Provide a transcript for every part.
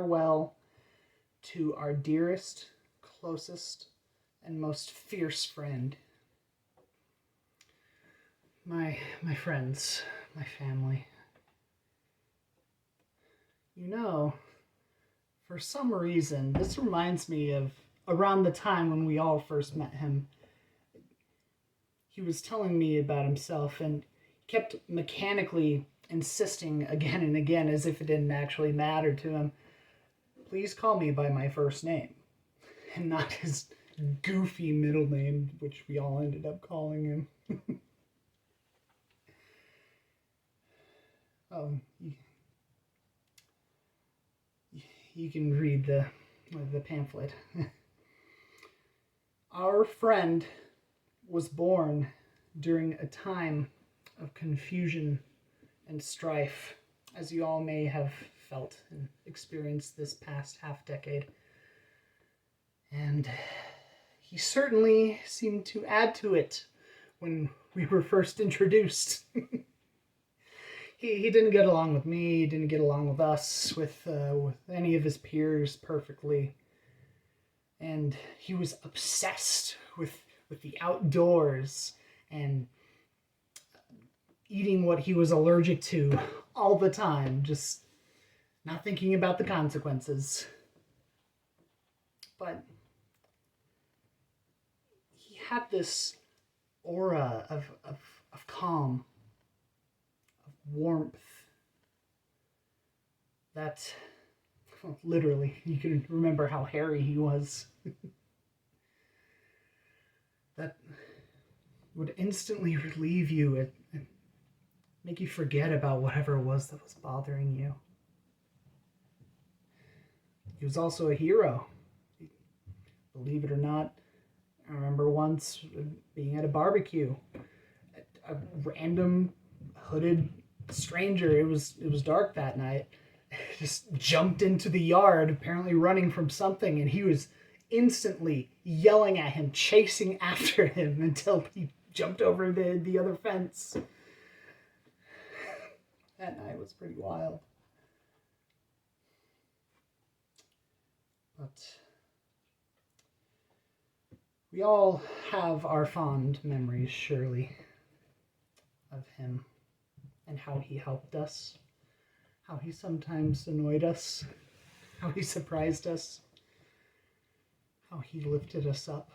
farewell to our dearest, closest, and most fierce friend. My friends, my family. You know, for some reason, this reminds me of around the time when we all first met him. He was telling me about himself and kept mechanically insisting again and again, as if it didn't actually matter to him, please call me by my first name, and not his goofy middle name, which we all ended up calling him. Oh, you can read the pamphlet. Our friend was born during a time of confusion and strife, as you all may have felt and experienced this past half-decade. And he certainly seemed to add to it when we were first introduced. He didn't get along with me, he didn't get along with us, with any of his peers perfectly. And he was obsessed with the outdoors and eating what he was allergic to all the time, just not thinking about the consequences. But he had this aura of calm, of warmth, that, well, literally, you can remember how hairy he was. That would instantly relieve you and make you forget about whatever it was that was bothering you. He was also a hero. Believe it or not, I remember once being at a barbecue. A random hooded stranger, it was dark that night, just jumped into the yard, apparently running from something, and he was instantly yelling at him, chasing after him until he jumped over the other fence. That night was pretty wild. But we all have our fond memories, surely, of him and how he helped us, how he sometimes annoyed us, how he surprised us, how he lifted us up.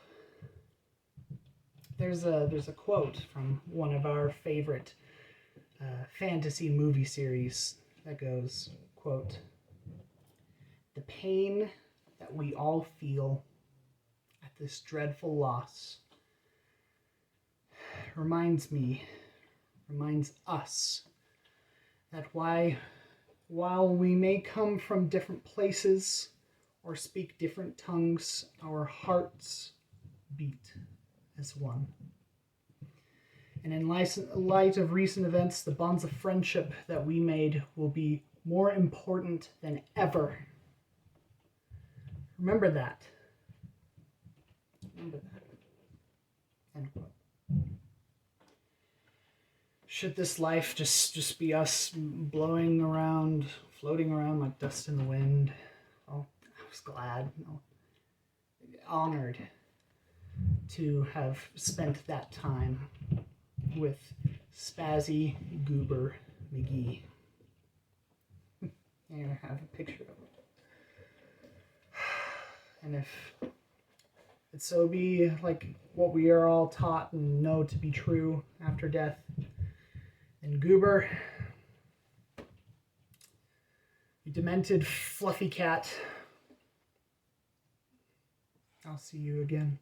There's a quote from one of our favorite fantasy movie series that goes, quote, "The pain that we all feel at this dreadful loss reminds us that while we may come from different places or speak different tongues, our hearts beat as one. And in light of recent events, the bonds of friendship that we made will be more important than ever. Remember that. Remember that." End quote. Should this life just be us blowing around, floating around like dust in the wind? Oh, I was glad, honored to have spent that time with Spazzy Goober McGee. Here, I have a picture of him. And if it so be like what we are all taught and know to be true after death, and Goober, you demented fluffy cat, I'll see you again.